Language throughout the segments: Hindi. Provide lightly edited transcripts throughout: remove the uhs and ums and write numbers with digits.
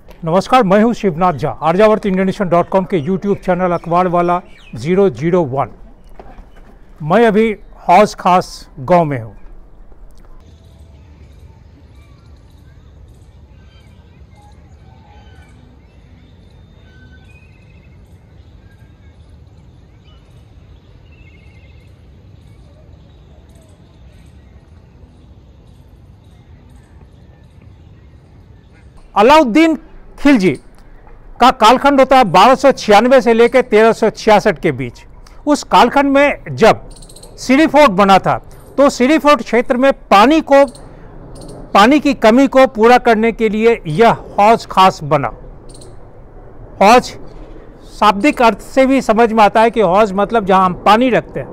नमस्कार, मैं हूं शिवनाथ झा। arjavartindonesia.com के यूट्यूब चैनल अखबार वाला 001। मैं अभी हौज खास गांव में हूं। अलाउद्दीन खिलजी का कालखंड होता है 1296 से लेकर 1366 के बीच। उस कालखंड में जब सीरी फोर्ट बना था तो सीरी फोर्ट क्षेत्र में पानी की कमी को पूरा करने के लिए यह हौज खास बना। हौज शाब्दिक अर्थ से भी समझ में आता है कि हौज मतलब जहां हम पानी रखते हैं,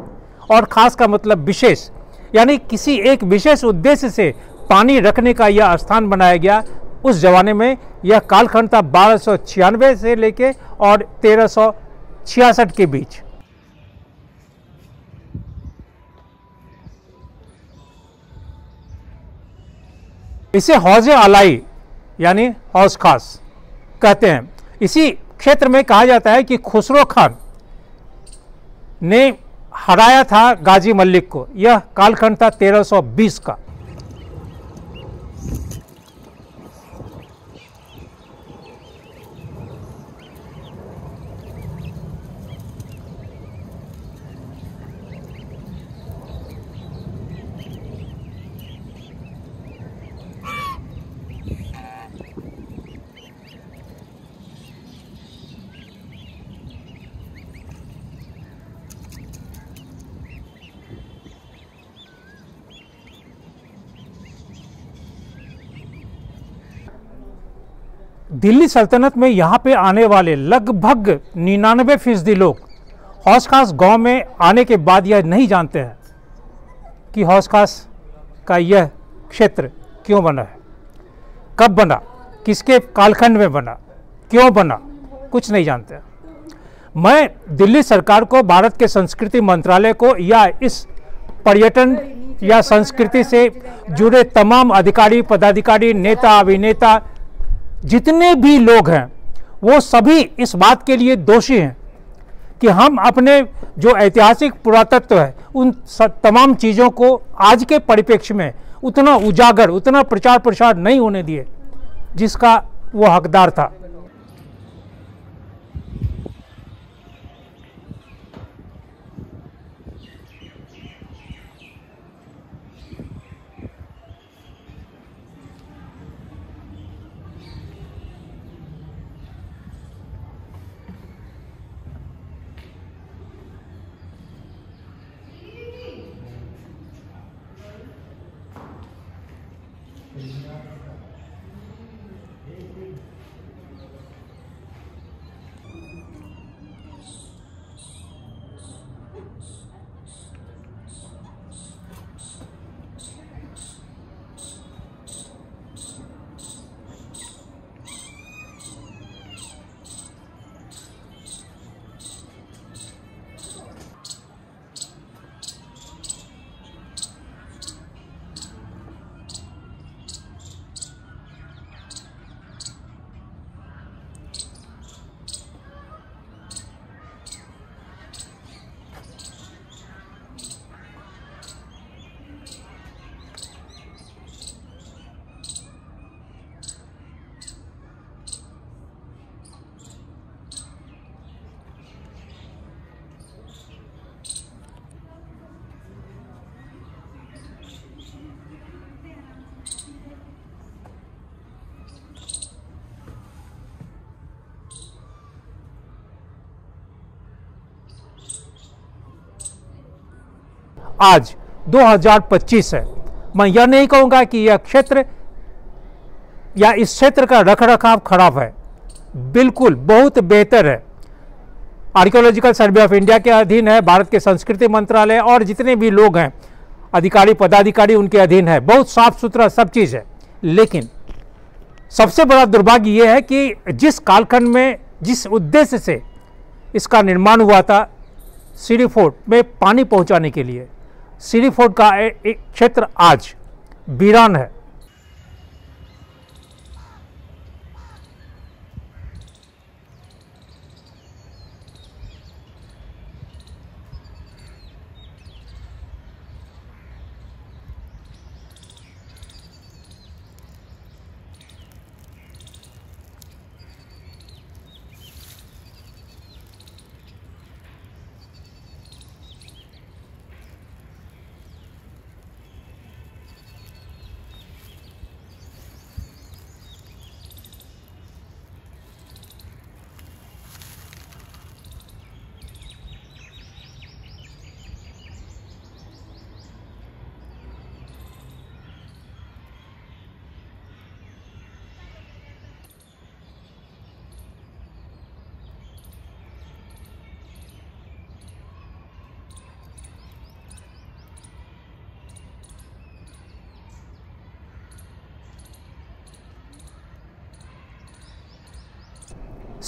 और खास का मतलब विशेष, यानी किसी एक विशेष उद्देश्य से पानी रखने का यह स्थान बनाया गया। उस जमाने में यह कालखंड था 1296 से लेके और 1366 के बीच। इसे हौज आलाई यानी हौज खास कहते हैं। इसी क्षेत्र में कहा जाता है कि खुसरो खान ने हराया था गाजी मलिक को। यह कालखंड था 1320 का। दिल्ली सल्तनत में यहाँ पे आने वाले लगभग 99% लोग हौज खास गाँव में आने के बाद यह नहीं जानते हैं कि हौज खास का यह क्षेत्र क्यों बना है, कब बना, किसके कालखंड में बना, क्यों बना, कुछ नहीं जानते हैं। मैं दिल्ली सरकार को, भारत के संस्कृति मंत्रालय को या इस पर्यटन या संस्कृति से जुड़े तमाम अधिकारी, पदाधिकारी, नेता, अभिनेता, जितने भी लोग हैं, वो सभी इस बात के लिए दोषी हैं कि हम अपने जो ऐतिहासिक पुरातत्व है उन तमाम चीज़ों को आज के परिप्रेक्ष्य में उतना उजागर, उतना प्रचार प्रसार नहीं होने दिए जिसका वो हकदार था। आज 2025 है। मैं यह नहीं कहूँगा कि यह क्षेत्र या इस क्षेत्र का रखरखाव खराब है, बिल्कुल बहुत बेहतर है। आर्कियोलॉजिकल सर्वे ऑफ इंडिया के अधीन है, भारत के संस्कृति मंत्रालय और जितने भी लोग हैं, अधिकारी, पदाधिकारी, उनके अधीन है। बहुत साफ सुथरा सब चीज़ है। लेकिन सबसे बड़ा दुर्भाग्य यह है कि जिस कालखंड में, जिस उद्देश्य से इसका निर्माण हुआ था, सीरी फोर्ट में पानी पहुंचाने के लिए, सीरी फोर्ट का एक क्षेत्र आज वीरान है।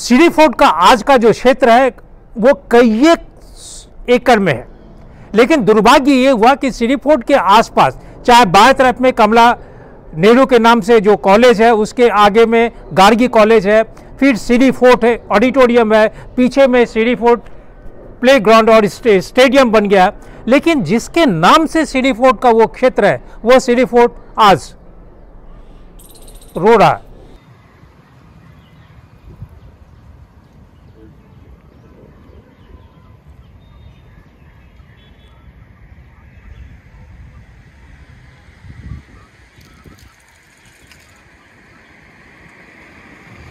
सीडी फोर्ट का आज का जो क्षेत्र है वो कई एकड़ में है, लेकिन दुर्भाग्य ये हुआ कि सीडी फोर्ट के आसपास, चाहे बाएं तरफ में कमला नेहरू के नाम से जो कॉलेज है, उसके आगे में गार्गी कॉलेज है, फिर सीडी फोर्ट है, ऑडिटोरियम है, पीछे में सीडी फोर्ट प्लेग्राउंड और स्टेडियम बन गया, लेकिन जिसके नाम से सीडी फोर्ट का वो क्षेत्र है, वो सीडी फोर्ट आज रो रहा है।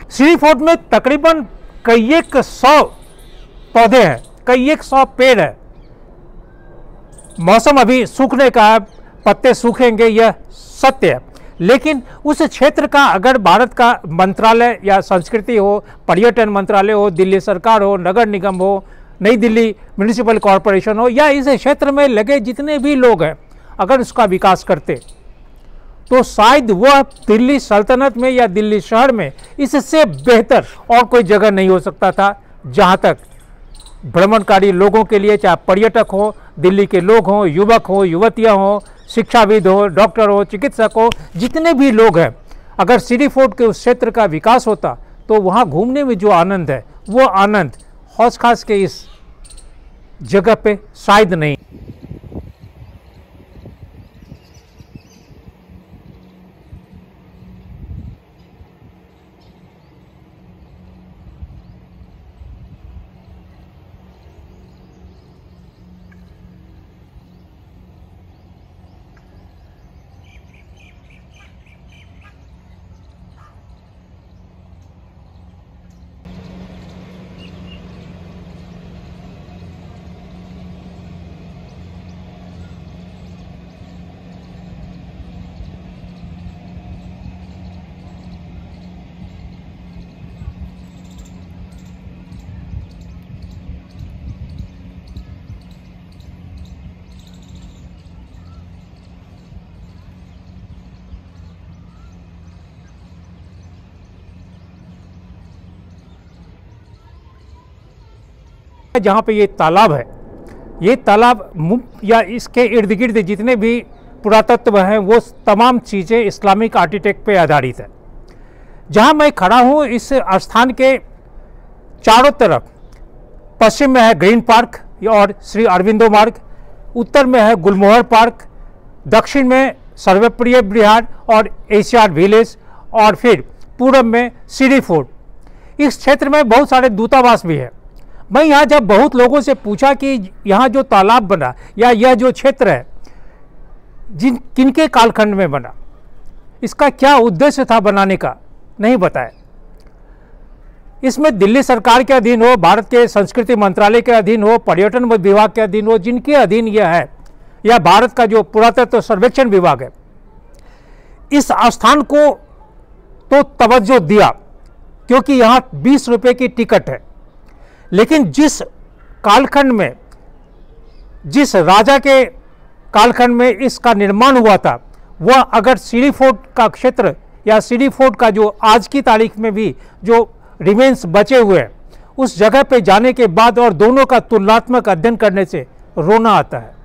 सीडी फोर्ट में तकरीबन कई 100 पौधे हैं, कई 100 पेड़ है। मौसम अभी सूखने का है, पत्ते सूखेंगे, यह सत्य है, लेकिन उस क्षेत्र का अगर भारत का मंत्रालय या संस्कृति हो, पर्यटन मंत्रालय हो, दिल्ली सरकार हो, नगर निगम हो, नई दिल्ली म्यूनिसिपल कॉरपोरेशन हो, या इस क्षेत्र में लगे जितने भी लोग हैं, अगर उसका विकास करते तो शायद वह दिल्ली सल्तनत में या दिल्ली शहर में इससे बेहतर और कोई जगह नहीं हो सकता था, जहाँ तक भ्रमणकारी लोगों के लिए, चाहे पर्यटक हो, दिल्ली के लोग हों, युवक हो, युवतियाँ हों, शिक्षाविद हो, डॉक्टर हो, चिकित्सक हो, जितने भी लोग हैं, अगर सीडी फोर्ट के उस क्षेत्र का विकास होता तो वहाँ घूमने में जो आनंद है, वो आनंद हौस खास के इस जगह पे शायद नहीं। जहाँ पे ये तालाब है, ये तालाब या इसके इर्द गिर्द जितने भी पुरातत्व हैं, वो तमाम चीज़ें इस्लामिक आर्किटेक्ट पे आधारित है। जहाँ मैं खड़ा हूँ, इस स्थान के चारों तरफ, पश्चिम में है ग्रीन पार्क और श्री अरविंदो मार्ग, उत्तर में है गुलमोहर पार्क, दक्षिण में सर्वप्रिय विहार और एशियाड विलेज, और फिर पूरब में सीडी फोर्ट। इस क्षेत्र में बहुत सारे दूतावास भी है। मैं यहाँ जब बहुत लोगों से पूछा कि यहाँ जो तालाब बना या यह जो क्षेत्र है किनके कालखंड में बना, इसका क्या उद्देश्य था बनाने का, नहीं बताया। इसमें दिल्ली सरकार के अधीन हो, भारत के संस्कृति मंत्रालय के अधीन हो, पर्यटन विभाग के अधीन हो, जिनके अधीन यह है, या भारत का जो पुरातत्व सर्वेक्षण विभाग है, इस स्थान को तो तवज्जो दिया क्योंकि यहाँ 20 रुपये की टिकट है। लेकिन जिस कालखंड में, जिस राजा के कालखंड में इसका निर्माण हुआ था, वह अगर सीडी फोर्ट का क्षेत्र या सीडी फोर्ट का जो आज की तारीख में भी जो रिमेन्स बचे हुए हैं, उस जगह पे जाने के बाद और दोनों का तुलनात्मक अध्ययन करने से रोना आता है।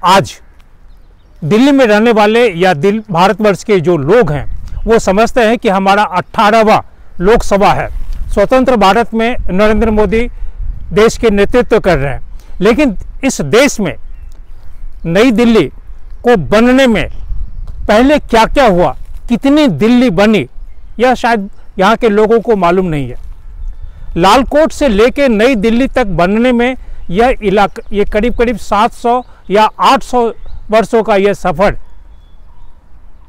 आज दिल्ली में रहने वाले या भारतवर्ष के जो लोग हैं वो समझते हैं कि हमारा 18वां लोकसभा है। स्वतंत्र भारत में नरेंद्र मोदी देश के नेतृत्व कर रहे हैं, लेकिन इस देश में नई दिल्ली को बनने में पहले क्या क्या हुआ, कितनी दिल्ली बनी, यह शायद यहाँ के लोगों को मालूम नहीं है। लालकोट से लेकर नई दिल्ली तक बनने में ये करीब करीब 700 या 800 वर्षों का यह सफ़र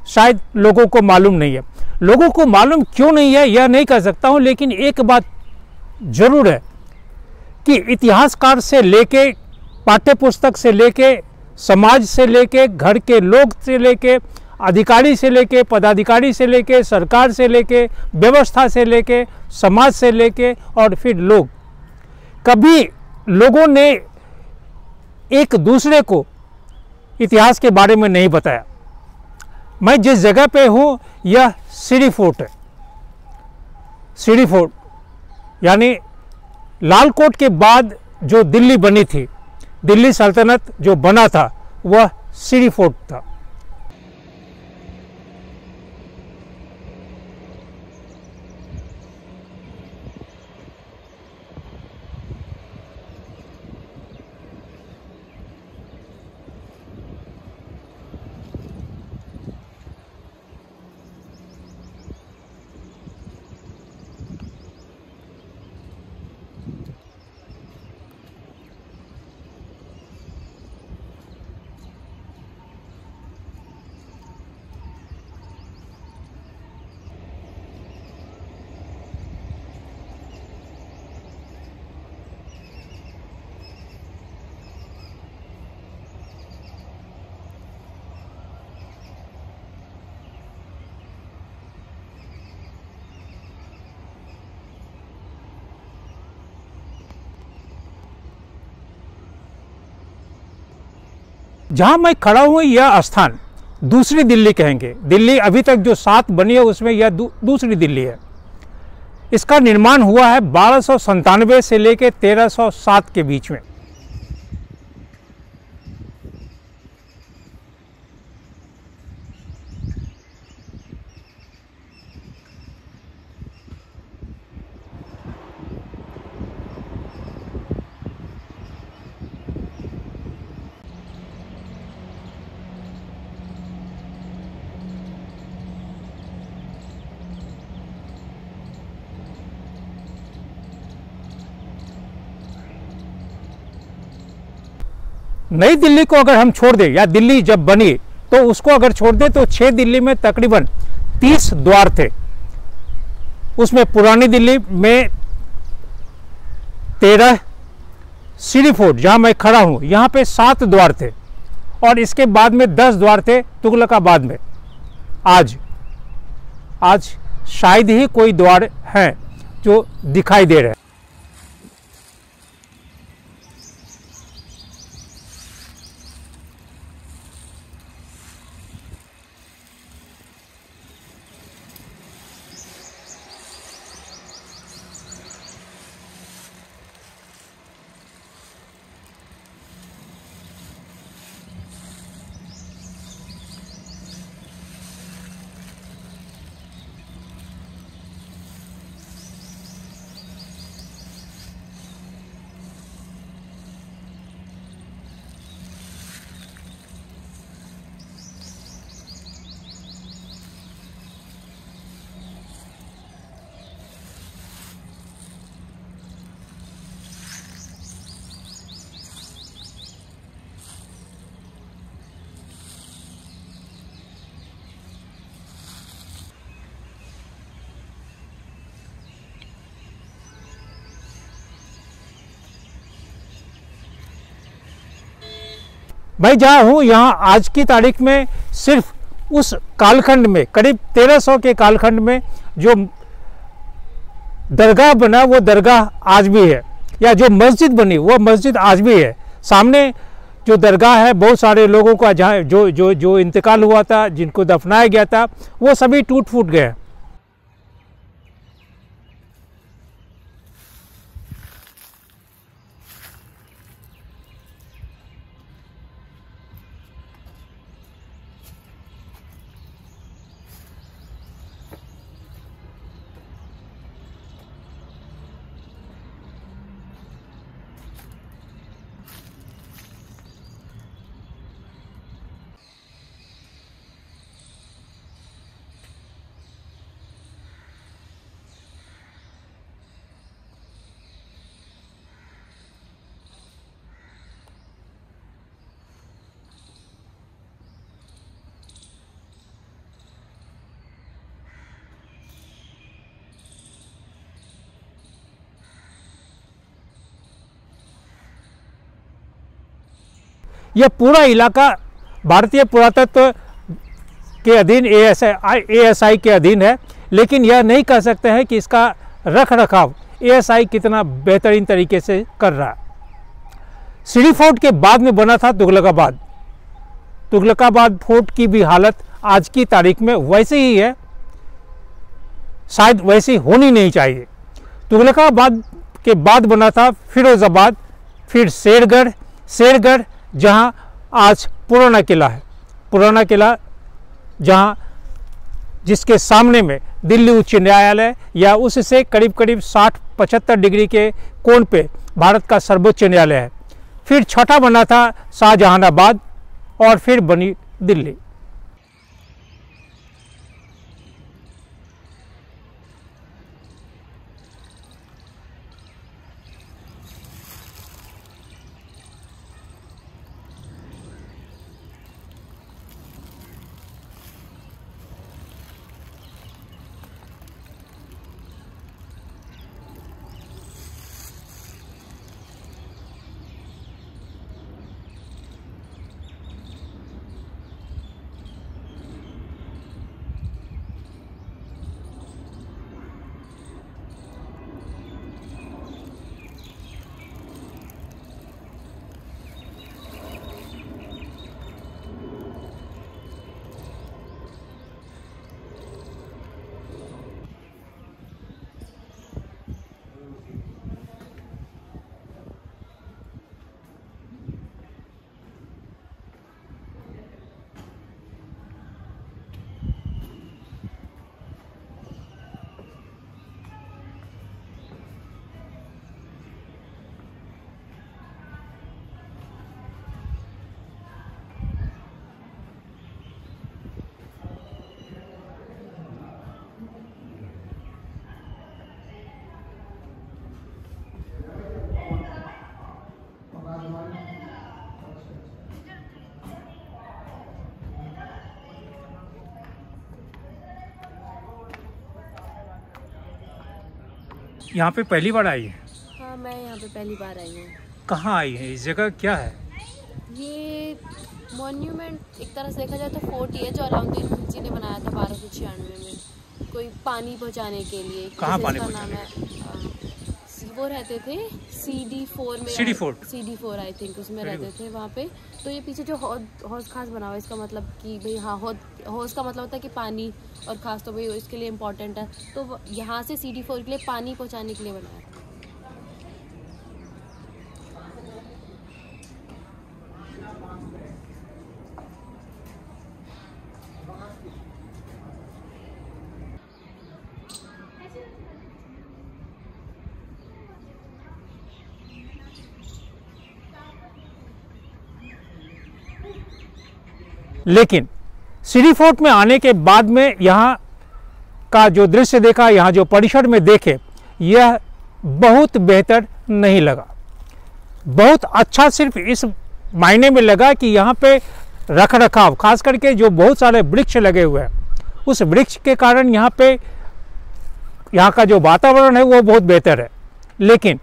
शायद लोगों को मालूम नहीं है। लोगों को मालूम क्यों नहीं है यह नहीं कह सकता हूँ, लेकिन एक बात जरूर है कि इतिहासकार से लेके, पाठ्यपुस्तक से लेके, समाज से लेके, घर के लोग से लेके, अधिकारी से लेके, पदाधिकारी से लेके, सरकार से लेके, व्यवस्था से लेके, समाज से लेके और फिर लोग, कभी लोगों ने एक दूसरे को इतिहास के बारे में नहीं बताया। मैं जिस जगह पे हूँ यह सीरी फोर्ट है। सीरी फोर्ट यानी लालकोट के बाद जो दिल्ली बनी थी, दिल्ली सल्तनत जो बना था वह सीरी फोर्ट था। जहाँ मैं खड़ा हूँ यह स्थान दूसरी दिल्ली कहेंगे। दिल्ली अभी तक जो 7 बनी है उसमें यह दूसरी दिल्ली है। इसका निर्माण हुआ है 1297 से लेकर 1307 के बीच में। नई दिल्ली को अगर हम छोड़ दें, या दिल्ली जब बनी तो उसको अगर छोड़ दें, तो 6 दिल्ली में तकरीबन 30 द्वार थे। उसमें पुरानी दिल्ली में 13, सीरी फोर्ट जहां मैं खड़ा हूं यहां पे 7 द्वार थे, और इसके बाद में 10 द्वार थे तुगलकाबाद में। आज शायद ही कोई द्वार हैं जो दिखाई दे रहे हैं। मैं जहाँ हूँ यहाँ आज की तारीख में सिर्फ उस कालखंड में, करीब 1300 के कालखंड में जो दरगाह बना वो दरगाह आज भी है, या जो मस्जिद बनी वो मस्जिद आज भी है। सामने जो दरगाह है, बहुत सारे लोगों का जहाँ जो इंतकाल हुआ था, जिनको दफनाया गया था, वो सभी टूट फूट गए। यह पूरा इलाका भारतीय पुरातत्व के अधीन ASI के अधीन है, लेकिन यह नहीं कह सकते हैं कि इसका रख रखाव ASI कितना बेहतरीन तरीके से कर रहा है। सीडी फोर्ट के बाद में बना था तुगलकाबाद। तुगलकाबाद फोर्ट की भी हालत आज की तारीख में वैसे ही है, शायद वैसी होनी नहीं चाहिए। तुगलकाबाद के बाद बना था फिरोजाबाद, फिर शेरगढ़ जहां आज पुराना किला है। पुराना किला जहां जिसके सामने में दिल्ली उच्च न्यायालय या उससे करीब करीब 60-75 डिग्री के कोण पे भारत का सर्वोच्च न्यायालय है। फिर छठा बना था शाहजहानाबाद और फिर बनी दिल्ली। यहाँ पे पहली बार आई है? हाँ, मैं यहाँ पे पहली बार आई हूँ। कहाँ आई है? इस जगह क्या है? ये मॉन्यूमेंट एक तरह से देखा जाए तो फोर्ट ही है जो अलाउद्दीन खिलजी ने बनाया था 1296 में, कोई पानी पहुँचाने के लिए। कहाँ पानी पहुँचाने? वो रहते थे CD4 में, CD4 आई थिंक उसमें रहते थे वहाँ पे। तो ये पीछे जो हौज खास बना हुआ है, इसका मतलब कि भाई हाँ, हौज का मतलब होता है कि पानी, और खास तो भाई इसके लिए इम्पोर्टेंट है। तो यहाँ से CD4 के लिए पानी पहुँचाने के लिए बनाया था। लेकिन सीडी फोर्ट में आने के बाद में यहाँ का जो दृश्य देखा, यहाँ जो परिसर में देखे, यह बहुत बेहतर नहीं लगा। बहुत अच्छा सिर्फ इस मायने में लगा कि यहाँ पे रख रखाव, खास करके जो बहुत सारे वृक्ष लगे हुए हैं, उस वृक्ष के कारण यहाँ पे यहाँ का जो वातावरण है वो बहुत बेहतर है। लेकिन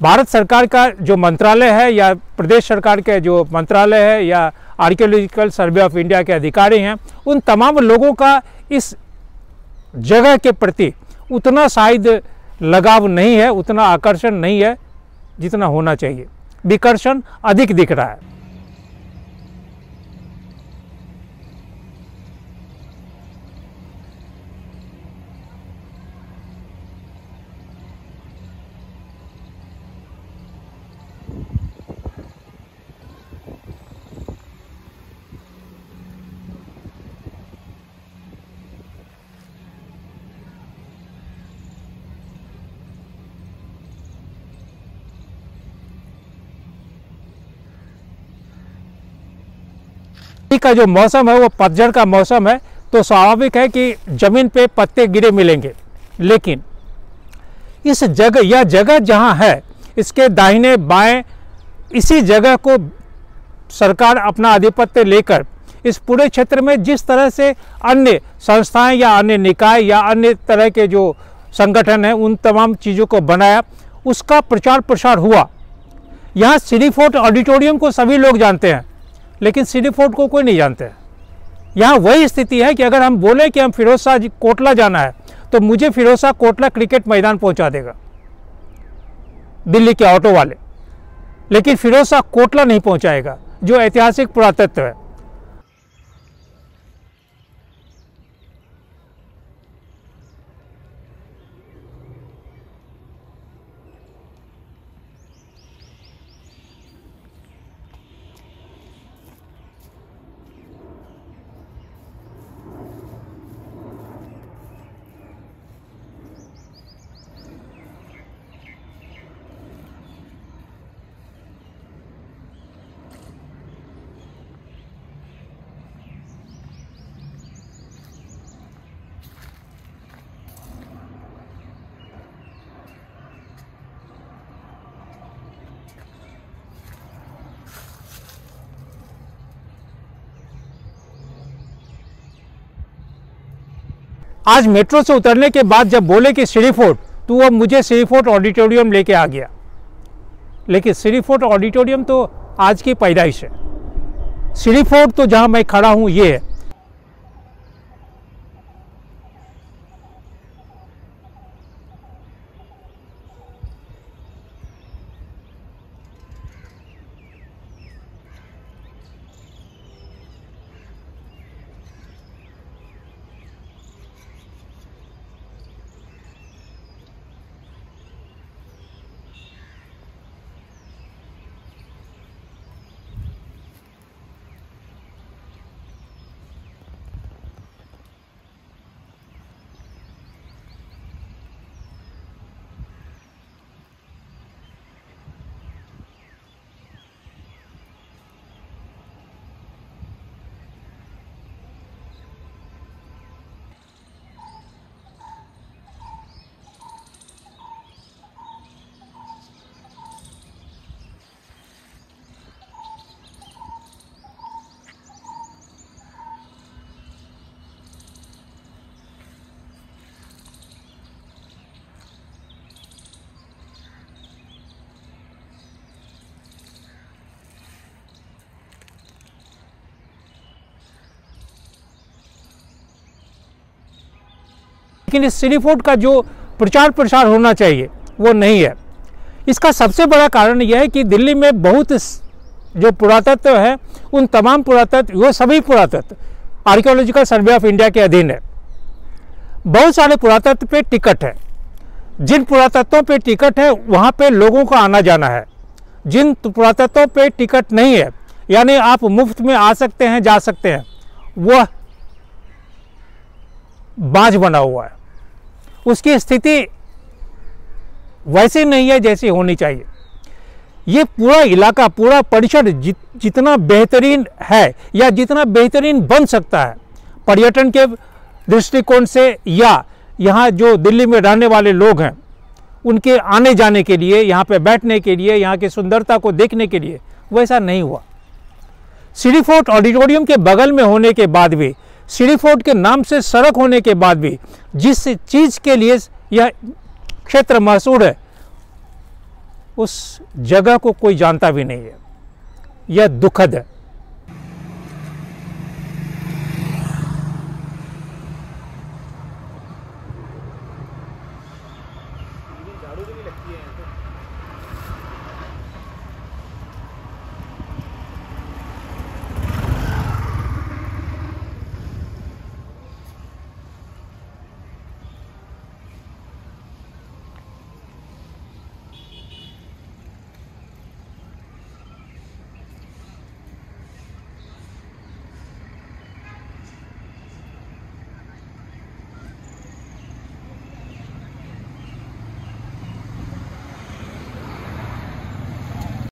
भारत सरकार का जो मंत्रालय है या प्रदेश सरकार के जो मंत्रालय है या आर्कियोलॉजिकल सर्वे ऑफ इंडिया के अधिकारी हैं, उन तमाम लोगों का इस जगह के प्रति उतना शायद लगाव नहीं है, उतना आकर्षण नहीं है जितना होना चाहिए। विकर्षण अधिक दिख रहा है। का जो मौसम है वो पतझड़ का मौसम है, तो स्वाभाविक है कि जमीन पे पत्ते गिरे मिलेंगे। लेकिन इस जगह, यह जगह जहां है, इसके दाहिने बाएं इसी जगह को सरकार अपना आधिपत्य लेकर इस पूरे क्षेत्र में जिस तरह से अन्य संस्थाएं या अन्य निकाय या अन्य तरह के जो संगठन हैं उन तमाम चीज़ों को बनाया, उसका प्रचार प्रसार हुआ। यहाँ सिटी फोर्ट ऑडिटोरियम को सभी लोग जानते हैं, लेकिन सिटी फोर्ट को कोई नहीं जानते है। यहाँ वही स्थिति है कि अगर हम बोले कि हम फिरोज शाह कोटला जाना है तो मुझे फिरोज शाह कोटला क्रिकेट मैदान पहुँचा देगा दिल्ली के ऑटो वाले, लेकिन फिरोज शाह कोटला नहीं पहुँचाएगा जो ऐतिहासिक पुरातत्व है। आज मेट्रो से उतरने के बाद जब बोले कि सिटी फोर्ट, तो वो मुझे सिटी फोर्ट ऑडिटोरियम लेके आ गया, लेकिन सिटी फोर्ट ऑडिटोरियम तो आज की पैदाइश है। सिटी फोर्ट तो जहां मैं खड़ा हूं ये है। लेकिन इस सिटी फोर्ट का जो प्रचार प्रसार होना चाहिए वो नहीं है। इसका सबसे बड़ा कारण यह है कि दिल्ली में बहुत जो पुरातत्व है उन तमाम पुरातत्व, वो सभी पुरातत्व आर्कियोलॉजिकल सर्वे ऑफ इंडिया के अधीन है। बहुत सारे पुरातत्व पे टिकट है। जिन पुरातत्वों पे टिकट है वहाँ पे लोगों का आना जाना है। जिन पुरातत्वों पे टिकट नहीं है, यानी आप मुफ्त में आ सकते हैं, जा सकते हैं, वह बाँझ बना हुआ है। उसकी स्थिति वैसी नहीं है जैसी होनी चाहिए। ये पूरा इलाका, पूरा परिसर जितना बेहतरीन है या जितना बेहतरीन बन सकता है पर्यटन के दृष्टिकोण से, या यहाँ जो दिल्ली में रहने वाले लोग हैं उनके आने जाने के लिए, यहाँ पे बैठने के लिए, यहाँ की सुंदरता को देखने के लिए, वैसा नहीं हुआ। सिटी फोर्ट ऑडिटोरियम के बगल में होने के बाद भी, सिटी फोर्ट के नाम से सड़क होने के बाद भी, जिस चीज़ के लिए यह क्षेत्र मशहूर है उस जगह को कोई जानता भी नहीं है। यह दुखद है।